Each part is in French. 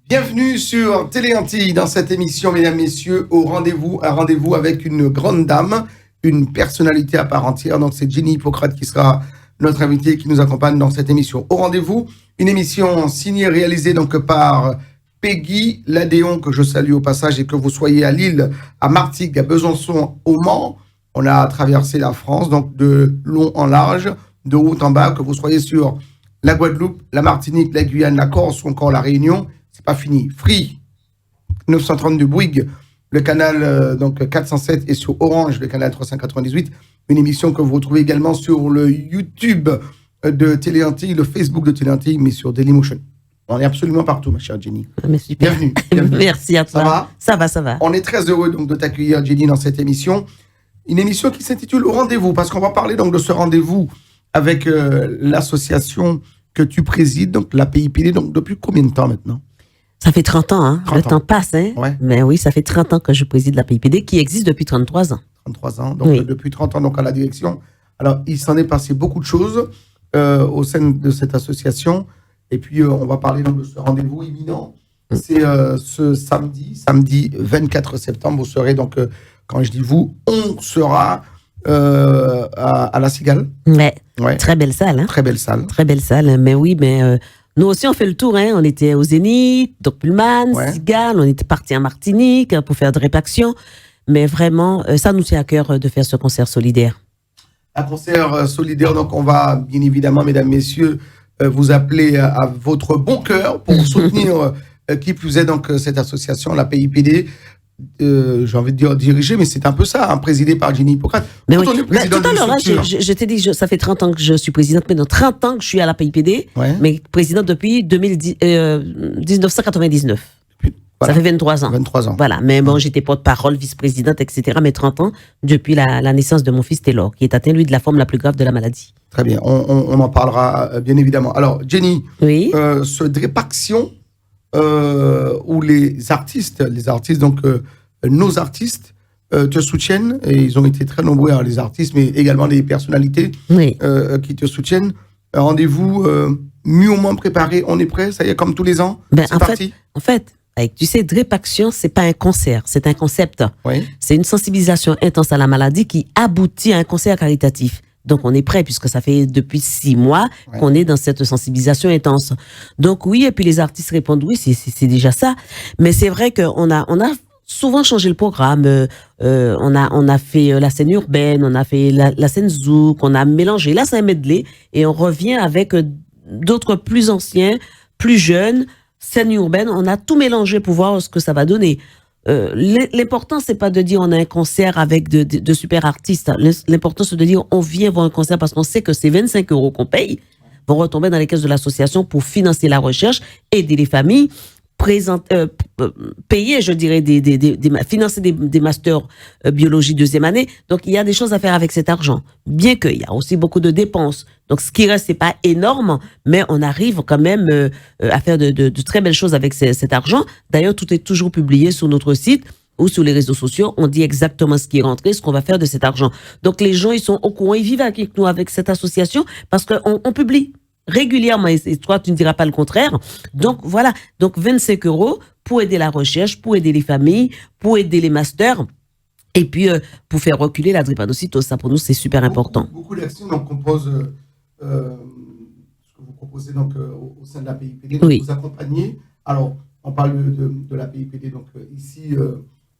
Bienvenue sur Télé Antilles dans cette émission, mesdames, messieurs, un rendez-vous avec une grande dame, une personnalité à part entière. Donc c'est Jenny Hippocrate qui sera notre invitée, qui nous accompagne dans cette émission. Au rendez-vous, une émission signée, réalisée donc par Peggy Ladéon, que je salue au passage, et que vous soyez à Lille, à Martigues, à Besançon, au Mans. On a traversé la France, donc de long en large, de haut en bas, que vous soyez sur la Guadeloupe, la Martinique, la Guyane, la Corse ou encore la Réunion. C'est pas fini. Free 932 Bouygues, le canal donc 407, et sur Orange, le canal 398. Une émission que vous retrouvez également sur le YouTube de Télé Antilles, le Facebook de Télé Antilles, mais sur Dailymotion. On est absolument partout, ma chère Jenny. Mais super. Bienvenue. Merci à toi. Ça va? Ça va. On est très heureux donc de t'accueillir, Jenny, dans cette émission. Une émission qui s'intitule Au rendez-vous, parce qu'on va parler donc de ce rendez-vous avec l'association que tu présides, donc la PIPD. Donc depuis combien de temps maintenant? Ça fait 30 ans, hein. 30 Le temps passe, hein. Ouais. Mais oui, ça fait 30 ans que je préside la PIPD, qui existe depuis 33 ans. 33 ans, donc Oui. Depuis 30 ans donc à la direction. Alors, il s'en est passé beaucoup de choses au sein de cette association. Et puis, on va parler donc de ce rendez-vous imminent. C'est ce samedi 24 septembre. Vous serez donc, quand je dis vous, on sera à la Cigale. Ouais. Ouais. Très belle salle, hein. Très belle salle. Très belle salle, hein. Mais oui, mais nous aussi, on fait le tour, hein. On était au Zénith, Doc Pullman, Ouais. Cigale, on était partis en Martinique pour faire de répaction. Mais vraiment, ça nous tient à cœur de faire ce concert solidaire. Un concert solidaire, donc on va bien évidemment, mesdames, messieurs, vous appeler à votre bon cœur pour soutenir qui plus est donc cette association, la PIPD. J'ai envie de dire dirigée, mais c'est un peu ça, hein, présidée par Jenny Hippocrate. Mais Quand oui. on est président Tout à d'une l'heure, là, structure- je t'ai dit, ça fait 30 ans que je suis présidente, mais dans 30 ans que je suis à la PIPD, Ouais. mais présidente depuis 1999. Voilà. Ça fait 23 ans. 23 ans. Voilà, mais bon, j'étais porte-parole, vice-présidente, etc. Mais 30 ans depuis la naissance de mon fils Taylor, qui est atteint, lui, de la forme la plus grave de la maladie. Très bien, on en parlera bien évidemment. Alors, Jenny, Oui. ce Drépaction, où les artistes, donc nos artistes, te soutiennent, et ils ont été très nombreux, hein, les artistes, mais également les personnalités Oui. qui te soutiennent. Rendez-vous mieux ou moins préparé, on est prêt, ça y est, comme tous les ans. Ben, C'est en parti. fait, tu sais, Drépaction, c'est pas un concert, c'est un concept. Oui. C'est une sensibilisation intense à la maladie qui aboutit à un concert caritatif. Donc, on est prêt, puisque ça fait depuis 6 mois Ouais. qu'on est dans cette sensibilisation intense. Donc, oui, et puis les artistes répondent oui, c'est déjà ça. Mais c'est vrai qu'on a souvent changé le programme. On a fait la scène urbaine, on a fait la scène zouk, on a mélangé. Là, c'est un medley, et on revient avec d'autres plus anciens, plus jeunes, scène urbaine. On a tout mélangé pour voir ce que ça va donner. L'important, c'est pas de dire on a un concert avec de super artistes. L'important, c'est de dire on vient voir un concert parce qu'on sait que ces 25 € qu'on paye vont retomber dans les caisses de l'association pour financer la recherche, aider les familles, payer, je dirais, financer des masters biologie 2e année. Donc, il y a des choses à faire avec cet argent. Bien qu'il y a aussi beaucoup de dépenses. Donc, ce qui reste, c'est pas énorme, mais on arrive quand même à faire de très belles choses avec cet argent. D'ailleurs, tout est toujours publié sur notre site ou sur les réseaux sociaux. On dit exactement ce qui est rentré, ce qu'on va faire de cet argent. Donc, les gens, ils sont au courant, ils vivent avec nous, avec cette association, parce qu'on publie régulièrement, et toi, tu ne diras pas le contraire. Donc, voilà. Donc, 25 € pour aider la recherche, pour aider les familles, pour aider les masters, et puis pour faire reculer la drépanocytose. Ça, pour nous, c'est super important. Beaucoup d'actions donc compose ce que vous proposez donc au sein de la PIPD, donc Oui. vous accompagnez. Alors, on parle de la PIPD donc ici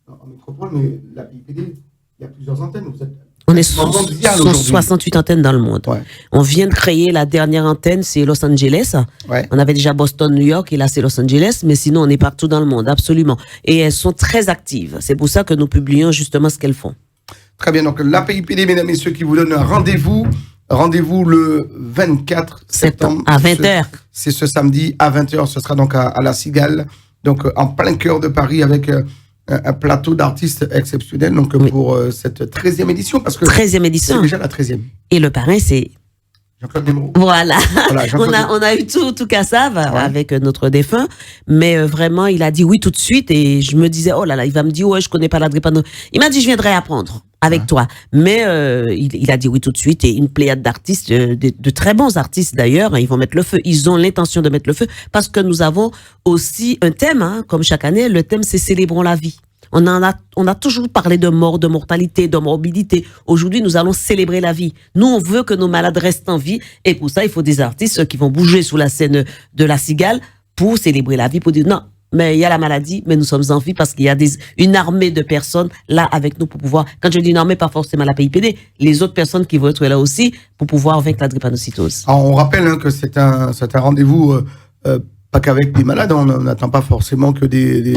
en métropole, mais la PIPD, il y a plusieurs antennes. Vous êtes On est mondial sur aujourd'hui. 68 antennes dans le monde. Ouais. On vient de créer la dernière antenne, c'est Los Angeles. Ouais. On avait déjà Boston, New York, et là c'est Los Angeles, mais sinon on est partout dans le monde, absolument. Et elles sont très actives. C'est pour ça que nous publions justement ce qu'elles font. Très bien, donc la PIPD, mesdames et messieurs, qui vous donne un rendez-vous. Rendez-vous le 24 septembre. À 20h. C'est ce samedi à 20h. Ce sera donc à la Cigale, donc en plein cœur de Paris, avec un plateau d'artistes exceptionnels donc, Oui. pour cette 13e édition. Parce que 13e c'est édition. déjà la 13e. Et le parrain, c'est... Jean-Claude Desmoreaux. Voilà. Voilà, Jean-Claude on a eu tout Cassave avec notre défunt, mais vraiment, il a dit oui tout de suite, et je me disais, oh là là, il va me dire, ouais, je connais pas la drépano. Il m'a dit, je viendrai apprendre. avec toi. Mais il a dit oui tout de suite, et une pléiade d'artistes, de très bons artistes d'ailleurs, ils vont mettre le feu. Ils ont l'intention de mettre le feu parce que nous avons aussi un thème, hein, comme chaque année. Le thème, c'est célébrons la vie. On a toujours parlé de mort, de mortalité, de morbidité. Aujourd'hui, nous allons célébrer la vie. Nous, on veut que nos malades restent en vie, et pour ça, il faut des artistes qui vont bouger sous la scène de la Cigale pour célébrer la vie, pour dire non. Mais il y a la maladie, mais nous sommes en vie parce qu'il y a une armée de personnes là avec nous pour pouvoir, quand je dis une armée, pas forcément la PIPD, les autres personnes qui vont être là aussi pour pouvoir vaincre la drépanocytose. Alors, on rappelle que c'est un rendez-vous, pas qu'avec des malades, on n'attend pas forcément que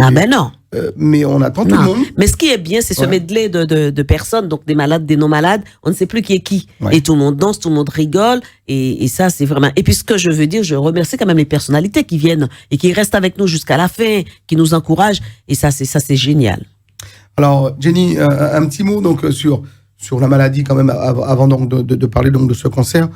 Ah ben non. Mais on attend tout le monde. Mais ce qui est bien, c'est ce medley de personnes, donc des malades, des non-malades, on ne sait plus qui est qui. Ouais. Et tout le monde danse, tout le monde rigole, et ça, c'est vraiment... Et puis ce que je veux dire, je remercie quand même les personnalités qui viennent et qui restent avec nous jusqu'à la fin, qui nous encouragent, et ça, c'est génial. Alors, Jenny, un petit mot donc sur la maladie quand même, avant donc de parler donc de ce concert.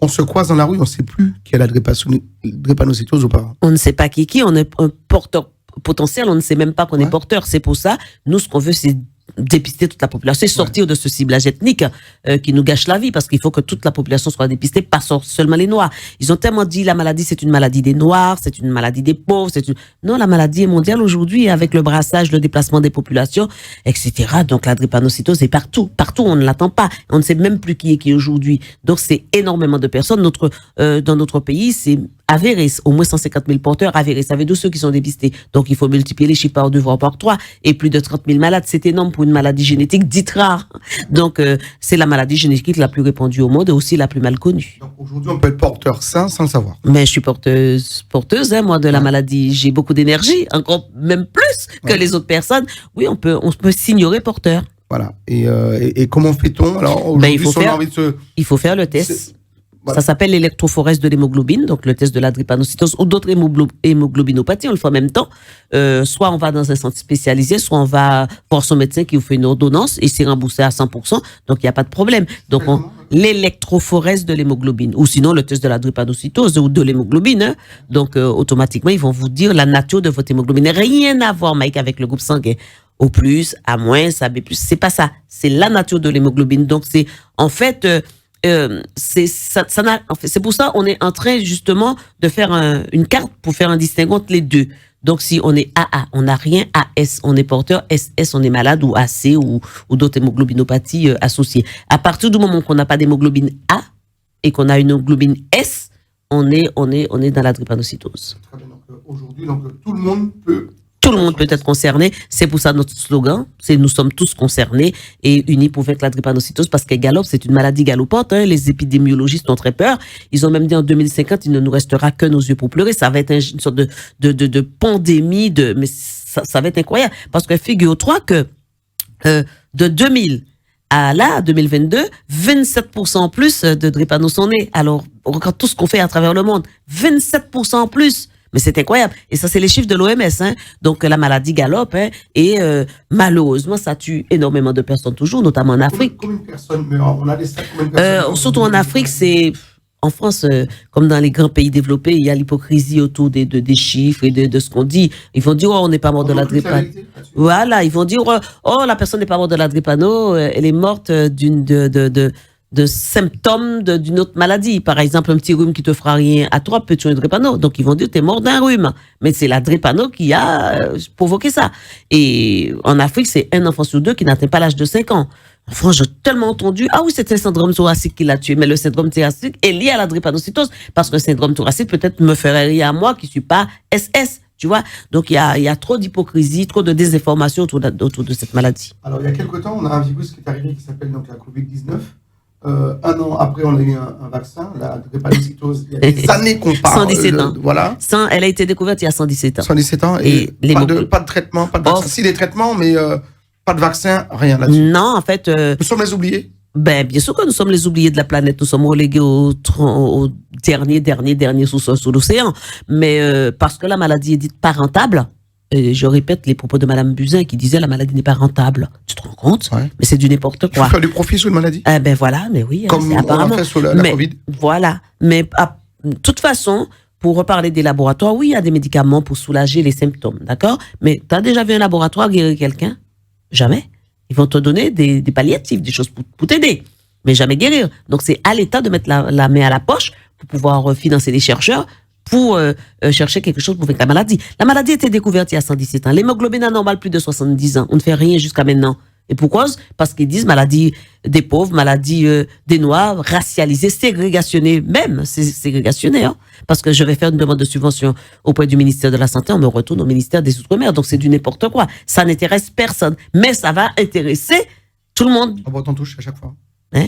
On se croise dans la rue, on ne sait plus qui a la drépanocytose ou pas. On ne sait pas qui, on est un porteur potentiel, on ne sait même pas qu'on est porteur. C'est pour ça, nous, ce qu'on veut, c'est dépister toute la population et sortir de ce ciblage ethnique qui nous gâche la vie, parce qu'il faut que toute la population soit dépistée, pas seulement les Noirs. Ils ont tellement dit la maladie, c'est une maladie des Noirs, c'est une maladie des pauvres, Non, la maladie est mondiale aujourd'hui, avec le brassage, le déplacement des populations, etc. Donc la drépanocytose est partout. Partout, on ne l'attend pas. On ne sait même plus qui est qui aujourd'hui. Donc c'est énormément de personnes. Dans notre pays, c'est avéré, au moins 150 000 porteurs avérés. Ça veut dire ceux qui sont dépistés. Donc il faut multiplier les chiffres par 2 voire par 3, et plus de 30 000 malades. C'est énorme pour une maladie génétique dite rare. Donc c'est la maladie génétique la plus répandue au monde et aussi la plus mal connue. Donc aujourd'hui, on peut être porteur sain sans le savoir. Mais je suis porteuse moi, de la maladie. J'ai beaucoup d'énergie, encore même plus que les autres personnes. Oui, on peut s'ignorer porteur. Voilà. Et comment fait-on? Alors, il faut faire le test. Voilà. Ça s'appelle l'électrophorèse de l'hémoglobine, donc le test de la drépanocytose ou d'autres hémoglobinopathies, on le fait en même temps. Soit on va dans un centre spécialisé, soit on va voir son médecin qui vous fait une ordonnance et c'est remboursé à 100%, donc il n'y a pas de problème. Donc l'électrophorèse de l'hémoglobine, ou sinon le test de la drépanocytose ou de l'hémoglobine. Hein. Donc automatiquement, ils vont vous dire la nature de votre hémoglobine. Rien à voir, Mike, avec le groupe sanguin. Au plus, à moins, à B+. C'est pas ça. C'est la nature de l'hémoglobine. Donc c'est en fait... c'est pour ça on est en train justement de faire une carte pour faire un distinguo entre les deux. Donc si on est AA, on n'a rien, AS, on est porteur, SS, on est malade, ou AC ou d'autres hémoglobinopathies associées. À partir du moment qu'on n'a pas d'hémoglobine A et qu'on a une hémoglobine S, on est dans la drépanocytose. Très bien. Donc aujourd'hui, tout le monde peut... Tout le monde peut être concerné. C'est pour ça notre slogan, c'est nous sommes tous concernés et unis pour vaincre la drépanocytose, parce qu'elle galope, c'est une maladie galopante. Hein. Les épidémiologistes ont très peur. Ils ont même dit en 2050, il ne nous restera que nos yeux pour pleurer. Ça va être une sorte de pandémie, mais ça va être incroyable. Parce que figure-toi que de 2000 à là, 2022, 27% en plus de drépano sont nés. Alors, on regarde tout ce qu'on fait à travers le monde. 27% en plus. Mais c'est incroyable. Et ça, c'est les chiffres de l'OMS. Hein. Donc, la maladie galope. Hein, et malheureusement, ça tue énormément de personnes toujours, notamment en Afrique. Combien de personnes meurent? On a des stats, combien de personnes surtout en Afrique, c'est... En France, comme dans les grands pays développés, il y a l'hypocrisie autour des chiffres et de ce qu'on dit. Ils vont dire, oh, on n'est pas mort de la drépano. Voilà, ils vont dire, oh, la personne n'est pas morte de la drépano, elle est morte de symptômes d'une autre maladie. Par exemple, un petit rhume qui te fera rien à toi peut tuer une drépano. Donc, ils vont dire, t'es mort d'un rhume. Mais c'est la drépano qui a provoqué ça. Et en Afrique, c'est un enfant sur 2 qui n'atteint pas l'âge de 5 ans. En France, j'ai tellement entendu, ah oui, c'était le syndrome thoracique qui l'a tué. Mais le syndrome thoracique est lié à la drépanocytose. Parce que le syndrome thoracique peut-être me ferait rire à moi qui suis pas SS. Tu vois, donc il y a trop d'hypocrisie, trop de désinformation autour de cette maladie. Alors, il y a quelque temps, on a un virus qui est arrivé qui s'appelle donc la Covid-19. Un an après, on a eu un vaccin, la drépanocytose. Il y a des années qu'on parle. 117 ans. Voilà. Elle a été découverte il y a 117 ans. 117 ans. Et pas de traitement, pas de vaccin. Si, des traitements, mais pas de vaccin, rien là-dessus. Non, en fait... Nous sommes les oubliés. Ben, bien sûr que nous sommes les oubliés de la planète. Nous sommes relégués au dernier sous l'océan. Mais parce que la maladie est dite pas rentable, et je répète les propos de Madame Buzyn qui disait la maladie n'est pas rentable. Tu te rends compte? Ouais. Mais c'est du n'importe quoi. Il faut faire du profit sur une maladie. Ben voilà, mais oui. Comme on a fait sur la Covid. Voilà. Mais de toute façon, pour reparler des laboratoires, oui, il y a des médicaments pour soulager les symptômes, d'accord? Mais tu as déjà vu un laboratoire guérir quelqu'un? Jamais. Ils vont te donner des palliatifs, des choses pour t'aider, mais jamais guérir. Donc, c'est à l'État de mettre la main à la poche pour pouvoir financer les chercheurs pour chercher quelque chose pour vaincre la maladie. La maladie a été découverte il y a 117 ans. L'hémoglobine anormale, plus de 70 ans. On ne fait rien jusqu'à maintenant. Et pourquoi? Parce qu'ils disent maladie des pauvres, maladie des Noirs, racialisée, ségrégationnée. Même, c'est ségrégationné. Hein? Parce que je vais faire une demande de subvention auprès du ministère de la Santé, on me retourne au ministère des Outre-mer. Donc, c'est du n'importe quoi. Ça n'intéresse personne. Mais ça va intéresser tout le monde. En breton touche à chaque fois. Hein?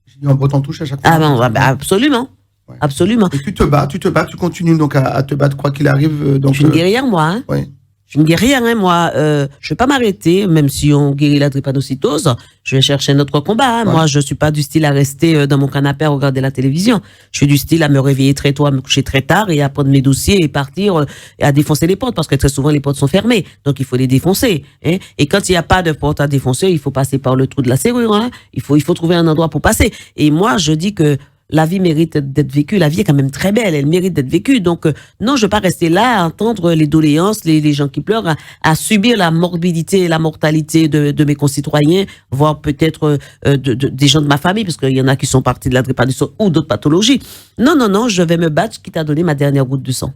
J'ai dit en breton touche à chaque fois. Ah bon, absolument. Ouais. Absolument. Et tu te bats, tu continues donc à te battre quoi qu'il arrive. Donc, je suis une guerrière, moi. Hein. Ouais. Je suis une guerrière, hein, moi. Je vais pas m'arrêter, même si on guérit la drépanocytose. Je vais chercher un autre combat. Hein. Ouais. Moi, je suis pas du style à rester dans mon canapé à regarder la télévision. Je suis du style à me réveiller très tôt, à me coucher très tard et à prendre mes dossiers et partir et à défoncer les portes parce que très souvent les portes sont fermées. Donc il faut les défoncer. Hein. Et quand il n'y a pas de porte à défoncer, il faut passer par le trou de la serrure. Hein. Il faut trouver un endroit pour passer. Et moi, je dis que la vie mérite d'être vécue. La vie est quand même très belle. Elle mérite d'être vécue. Donc, non, je ne vais pas rester là à entendre les doléances, les gens qui pleurent, à subir la morbidité et la mortalité de mes concitoyens, voire peut-être des gens de ma famille, parce qu'il y en a qui sont partis de la drépanocytose ou d'autres pathologies. Non, je vais me battre, quitte à donner ma dernière goutte de sang.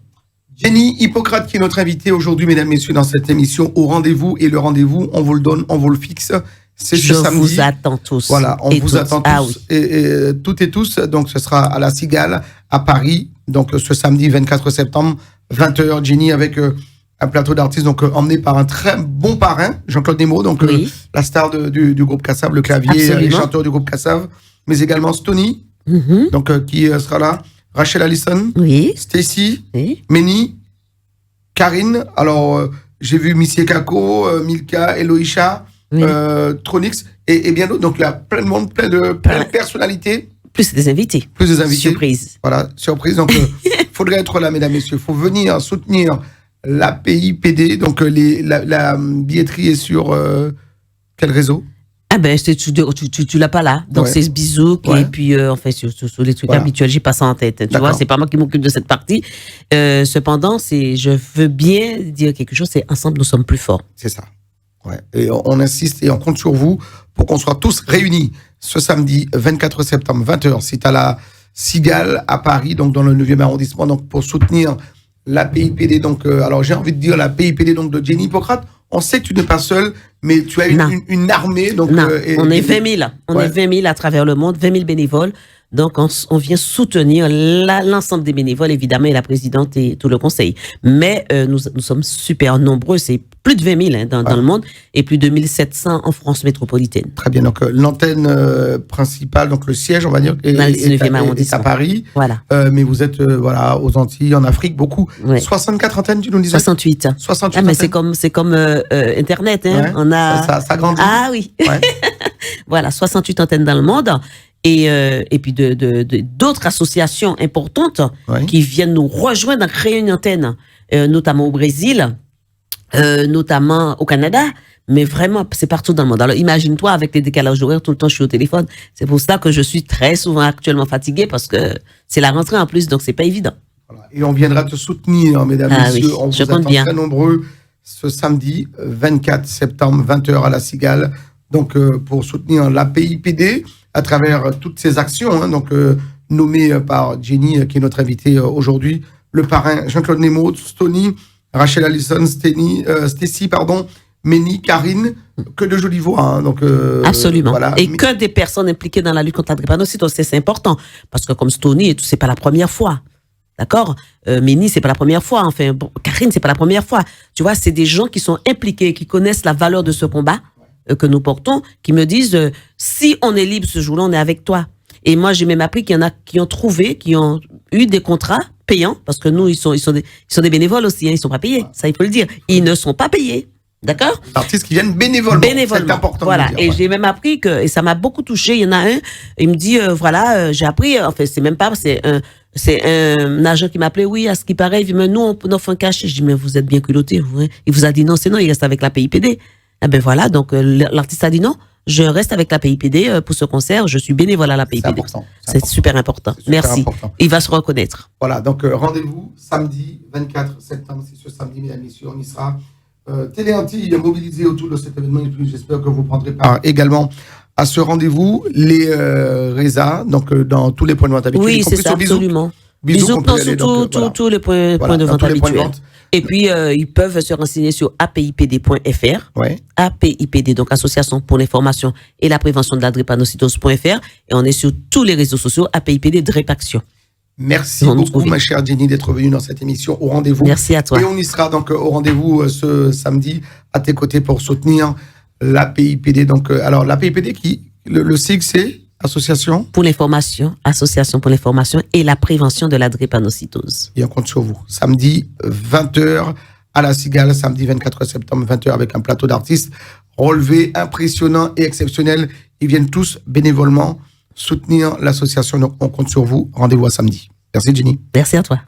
Jenny Hippocrate, qui est notre invitée aujourd'hui, mesdames, messieurs, dans cette émission Au Rendez-vous. Et le rendez-vous, on vous le donne, on vous le fixe. C'est ce samedi. Je vous attends tous. Voilà, on vous attend tous. Ah, oui. et toutes et tous. Donc, ce sera à la Cigale, à Paris. Donc, ce samedi 24 septembre, 20h. Jenny avec un plateau d'artistes, donc emmené par un très bon parrain, Jean-Claude Nemo, donc oui. La star du groupe Kassav, le clavier et chanteur du groupe Kassav, mais également Stony, donc qui sera là. Rachel Allison, oui. Stacy, oui. Méni, Karine. Alors, j'ai vu Missy Kako, Milka, Eloïcha. Oui. Tronix et bien d'autres. Donc, il y a plein de monde, plein de personnalités. Plus des invités. Surprise. Voilà, surprise. Donc, il faudrait être là, mesdames, messieurs. Il faut venir soutenir la PIPD. Donc, la billetterie est sur quel réseau? Ah ben, tu l'as pas là. Donc, c'est ce bisou et puis, enfin, sur les trucs habituels, j'y passe en tête. Tu vois, c'est pas moi qui m'occupe de cette partie. Cependant, je veux bien dire quelque chose, c'est ensemble, nous sommes plus forts. C'est ça. Ouais. Et on insiste et on compte sur vous pour qu'on soit tous réunis ce samedi 24 septembre, 20h. C'est à la Cigale, à Paris, donc dans le 9e arrondissement, donc pour soutenir la PIPD. Donc, alors j'ai envie de dire la PIPD donc, de Jenny Hippocrate. On sait que tu n'es pas seule, mais tu as une armée. Donc, non, on est 20 000. On est 20 000 à travers le monde, 20 000 bénévoles. Donc, on vient soutenir l'ensemble des bénévoles, évidemment, et la présidente et tout le conseil. Mais nous sommes super nombreux, c'est plus de 20 000 dans le monde et plus de 1 700 en France métropolitaine. Très bien, donc l'antenne principale, donc le siège, on va dire, est à Paris. Voilà. Mais vous êtes aux Antilles, en Afrique, beaucoup. Ouais. 64 antennes, tu nous disais? 68. 68 mais c'est comme Internet. Hein. Ouais, on a... ça grandit. Ah oui. Ouais. Voilà, 68 antennes dans le monde. Et puis d'autres associations importantes qui viennent nous rejoindre à créer une antenne, notamment au Brésil, notamment au Canada, mais vraiment, c'est partout dans le monde. Alors, imagine-toi, avec les décalages horaires, tout le temps, je suis au téléphone. C'est pour ça que je suis très souvent actuellement fatiguée, parce que c'est la rentrée en plus, donc c'est pas évident. Voilà. Et on viendra te soutenir, mesdames et messieurs. Oui, on vous attend très nombreux ce samedi 24 septembre, 20h à la Cigale, donc pour soutenir la PIPD à travers toutes ces actions, donc nommées par Jenny, qui est notre invitée aujourd'hui, le parrain Jean-Claude Nemo, Stony, Rachel Allison, Stacy, Méni, Karine, que de jolies voix. Donc, absolument. Voilà. Et que des personnes impliquées dans la lutte contre la drépanocytose, c'est important. Parce que comme Stony, c'est pas la première fois. D'accord? Méni, c'est pas la première fois. Enfin, Karine, c'est pas la première fois. Tu vois, c'est des gens qui sont impliqués, qui connaissent la valeur de ce combat que nous portons, qui me disent si on est libre ce jour-là, on est avec toi. Et moi, j'ai même appris qu'il y en a qui ont eu des contrats payants, parce que nous, ils sont des bénévoles aussi, ils sont pas payés. Ça, il faut le dire. Ils ne sont pas payés. D'accord? Artistes qui viennent bénévolement. C'est important. Voilà. De le dire, et j'ai même appris et ça m'a beaucoup touché. Il y en a un, il me dit, j'ai appris, en fait, c'est un agent qui m'appelait, oui, à ce qui paraît, il dit, mais nous, on offre un cachet. Je dis, mais vous êtes bien culotté, vous, hein? Il vous a dit non, c'est non, il reste avec la PIPD. Eh ben voilà, donc l'artiste a dit non, je reste avec la PIPD pour ce concert, je suis bénévole à la PIPD. C'est super important. Merci. Il va se reconnaître. Voilà, donc rendez-vous samedi 24 septembre, c'est ce samedi, mesdames et messieurs, on y sera Télé Antilles mobilisée autour de cet événement. Et puis j'espère que vous prendrez part également à ce rendez-vous. Les RESA, donc dans tous les points de vente habituels. Oui, c'est ça, absolument. Bisous, tous les points de vente habituels. Et puis, ils peuvent se renseigner sur apipd.fr. Ouais. APIPD, donc Association pour l'information et la prévention de la drépanocytose.fr. Et on est sur tous les réseaux sociaux, APIPD Drép Action. Merci beaucoup, ma chère Jenny, d'être venue dans cette émission au rendez-vous. Merci à toi. Et on y sera donc au rendez-vous ce samedi à tes côtés pour soutenir l'APIPD. Donc, alors, l'APIPD, le SIG, c'est Association pour l'information, Association pour l'information et la prévention de la drépanocytose. Et on compte sur vous. Samedi, 20h à la Cigale, samedi 24 septembre, 20h avec un plateau d'artistes relevés, impressionnants et exceptionnels. Ils viennent tous bénévolement soutenir l'association. Donc, on compte sur vous. Rendez-vous à samedi. Merci, Jenny. Merci à toi.